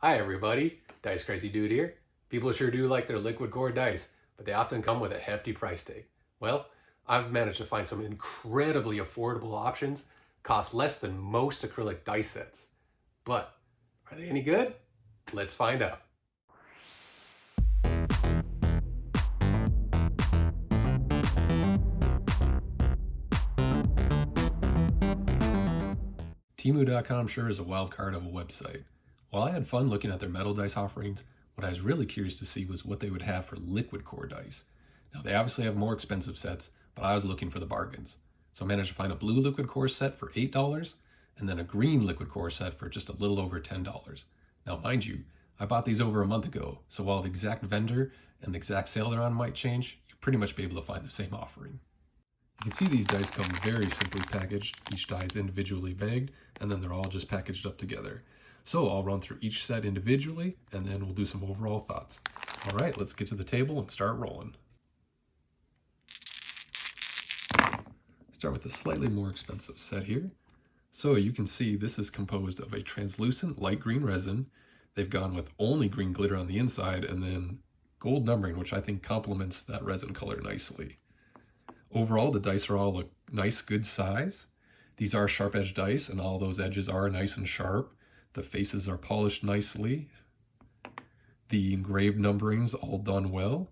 Hi everybody, DiceCrazyDude here. People sure do like their liquid core dice, but they often come with a hefty price tag. Well, I've managed to find some incredibly affordable options, cost less than most acrylic dice sets. But are they any good? Let's find out. Temu.com sure is a wild card of a website. While I had fun looking at their metal dice offerings, what I was really curious to see was what they would have for liquid core dice. Now, they obviously have more expensive sets, but I was looking for the bargains. So I managed to find a blue liquid core set for $8 and then a green liquid core set for just a little over $10. Now, mind you, I bought these over a month ago, so while the exact vendor and the exact sale they're on might change, you'll pretty much be able to find the same offering. You can see these dice come very simply packaged. Each die is individually bagged, and then they're all just packaged up together. So I'll run through each set individually, and then we'll do some overall thoughts. All right, let's get to the table and start rolling. Start with a slightly more expensive set here. So you can see this is composed of a translucent light green resin. They've gone with only green glitter on the inside, and then gold numbering, which I think complements that resin color nicely. Overall, the dice are all a nice, good size. These are sharp edge dice, and all those edges are nice and sharp. The faces are polished nicely. The engraved numbering's all done well.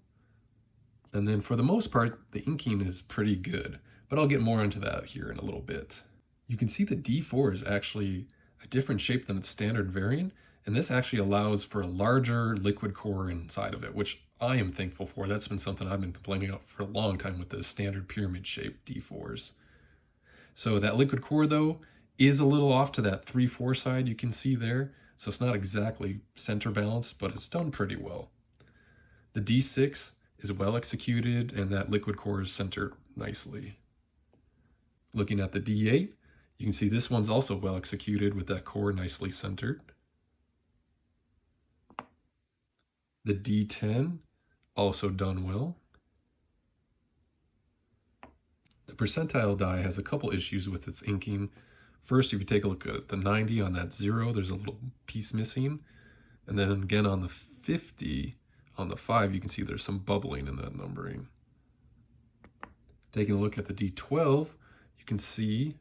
And then for the most part, the inking is pretty good, but I'll get more into that here in a little bit. You can see the D4 is actually a different shape than its standard variant, and this actually allows for a larger liquid core inside of it, which I am thankful for. That's been something I've been complaining about for a long time with the standard pyramid shaped D4s. So that liquid core though is a little off to that 3-4 side you can see there. So it's not exactly center balanced, but it's done pretty well. The D6 is well executed and that liquid core is centered nicely. Looking at the D8, you can see this one's also well executed with that core nicely centered. The D10, also done well. The percentile die has a couple issues with its inking. First, if you take a look at the 90 on that 0, there's a little piece missing. And then again on the 50, on the 5, you can see there's some bubbling in that numbering. Taking a look at the D12, you can see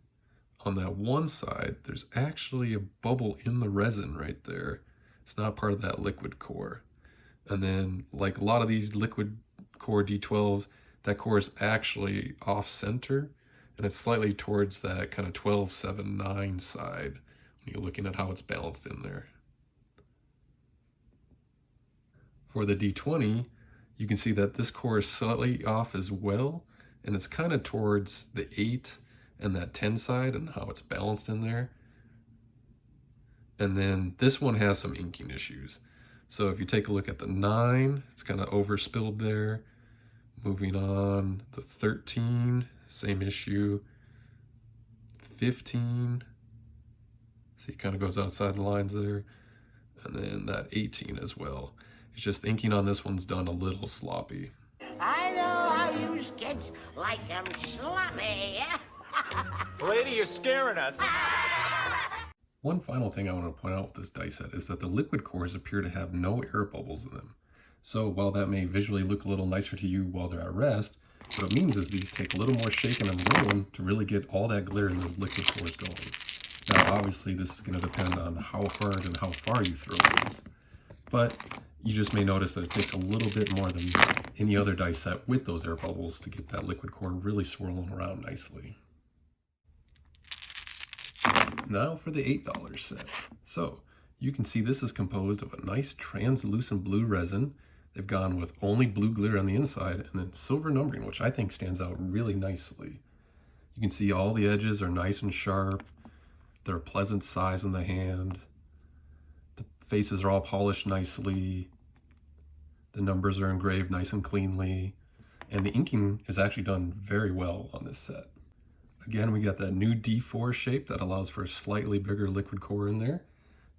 on that one side, there's actually a bubble in the resin right there. It's not part of that liquid core. And then, like a lot of these liquid core D12s, that core is actually off center and it's slightly towards that kind of 12, 7, 9 side when you're looking at how it's balanced in there. For the D20, you can see that this core is slightly off as well, and it's kind of towards the 8 and that 10 side and how it's balanced in there. And then this one has some inking issues. So if you take a look at the 9, it's kind of overspilled there. Moving on, the 13, same issue. 15, see, it kind of goes outside the lines there. And then that 18 as well. It's just inking on this one's done a little sloppy. I know how you kids like 'em sloppy. Lady, you're scaring us. One final thing I want to point out with this dice set is that the liquid cores appear to have no air bubbles in them. So while that may visually look a little nicer to you while they're at rest, what it means is these take a little more shaking and rolling to really get all that glitter in those liquid cores going. Now obviously this is going to depend on how hard and how far you throw these, but you just may notice that it takes a little bit more than any other dice set with those air bubbles to get that liquid core really swirling around nicely. Now for the $8 set. So you can see this is composed of a nice translucent blue resin. They've gone with only blue glitter on the inside and then silver numbering, which I think stands out really nicely. You can see all the edges are nice and sharp. They're a pleasant size in the hand. The faces are all polished nicely. The numbers are engraved nice and cleanly. And the inking is actually done very well on this set. Again, we got that new D4 shape that allows for a slightly bigger liquid core in there.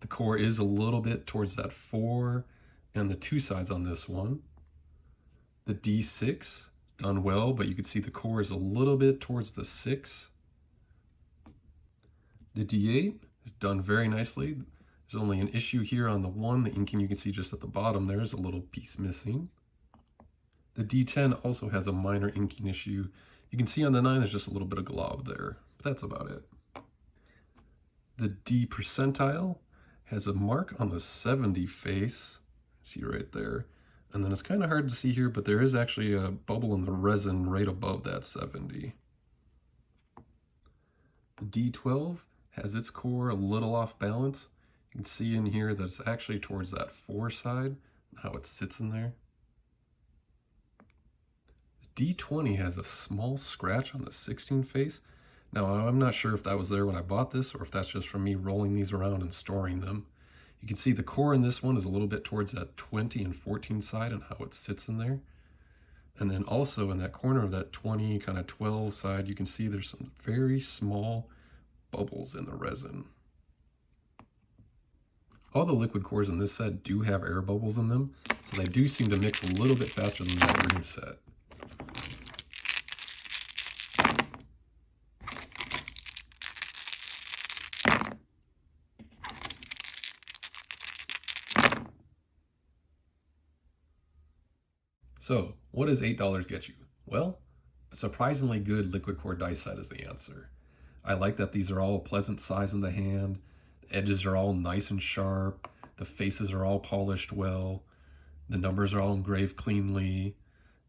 The core is a little bit towards that 4 and the 2 sides on this one. The D6 done well, but you can see the core is a little bit towards the 6. The D8 is done very nicely. There's only an issue here on the 1. The inking you can see just at the bottom there's a little piece missing. The D10 also has a minor inking issue. You can see on the 9 there's just a little bit of glob there, but that's about it. The D percentile has a mark on the 70 face, see right there. And then it's kind of hard to see here, but there is actually a bubble in the resin right above that 70. The D12 has its core a little off balance. You can see in here that it's actually towards that 4 side, how it sits in there. The D20 has a small scratch on the 16 face. Now, I'm not sure if that was there when I bought this or if that's just from me rolling these around and storing them. You can see the core in this one is a little bit towards that 20 and 14 side and how it sits in there. And then also in that corner of that 20, kind of 12 side, you can see there's some very small bubbles in the resin. All the liquid cores in this set do have air bubbles in them, so they do seem to mix a little bit faster than that green set. So, what does $8 get you? Well, a surprisingly good liquid core dice set is the answer. I like that these are all a pleasant size in the hand, the edges are all nice and sharp, the faces are all polished well, the numbers are all engraved cleanly,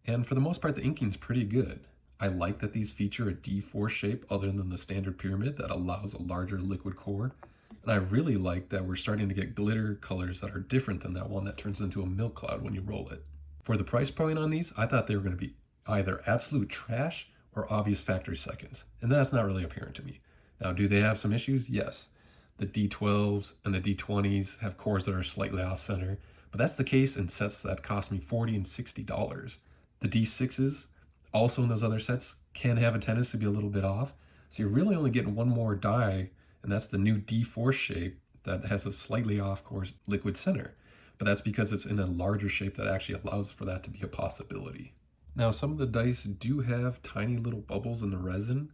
and for the most part the inking's pretty good. I like that these feature a D4 shape other than the standard pyramid that allows a larger liquid core, and I really like that we're starting to get glitter colors that are different than that one that turns into a milk cloud when you roll it. For the price point on these, I thought they were going to be either absolute trash or obvious factory seconds, and that's not really apparent to me. Now, do they have some issues? Yes. The D12s and the D20s have cores that are slightly off center, but that's the case in sets that cost me $40 and $60. The D6s, also in those other sets, can have a tendency to be a little bit off, so you're really only getting one more die, and that's the new D4 shape that has a slightly off course liquid center. But that's because it's in a larger shape that actually allows for that to be a possibility. Now, some of the dice do have tiny little bubbles in the resin,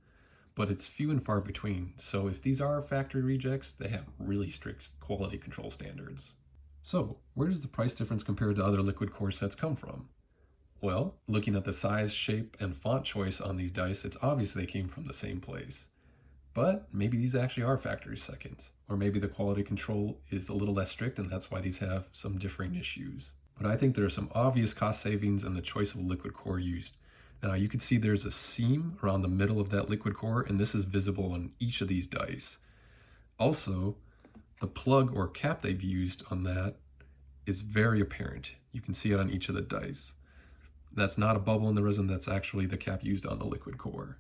but it's few and far between. So if these are factory rejects, they have really strict quality control standards. So where does the price difference compared to other liquid core sets come from? Well, looking at the size, shape, and font choice on these dice, it's obvious they came from the same place. But maybe these actually are factory seconds, or maybe the quality control is a little less strict and that's why these have some differing issues. But I think there are some obvious cost savings in the choice of liquid core used. Now you can see there's a seam around the middle of that liquid core, and this is visible on each of these dice. Also, the plug or cap they've used on that is very apparent. You can see it on each of the dice. That's not a bubble in the resin, that's actually the cap used on the liquid core.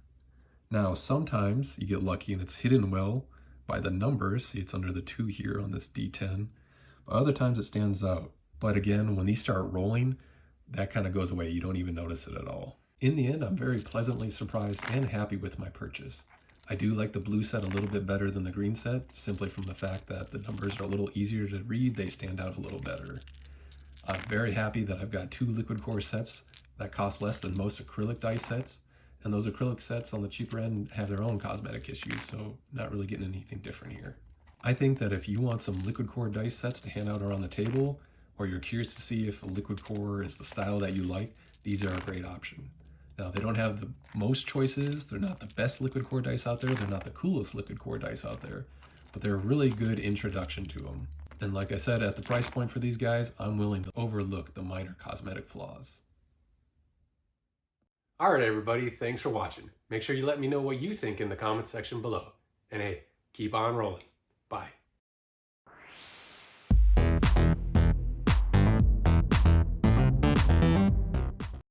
Now, sometimes you get lucky and it's hidden well by the numbers. See, it's under the 2 here on this D10. But other times it stands out. But again, when these start rolling, that kind of goes away. You don't even notice it at all. In the end, I'm very pleasantly surprised and happy with my purchase. I do like the blue set a little bit better than the green set, simply from the fact that the numbers are a little easier to read. They stand out a little better. I'm very happy that I've got 2 liquid core sets that cost less than most acrylic dice sets. And those acrylic sets on the cheaper end have their own cosmetic issues, so not really getting anything different here. I think that if you want some liquid core dice sets to hand out around the table, or you're curious to see if a liquid core is the style that you like, these are a great option. Now, they don't have the most choices, they're not the best liquid core dice out there, they're not the coolest liquid core dice out there, but they're a really good introduction to them. And like I said, at the price point for these guys, I'm willing to overlook the minor cosmetic flaws. Alright everybody, thanks for watching. Make sure you let me know what you think in the comments section below. And hey, keep on rolling. Bye.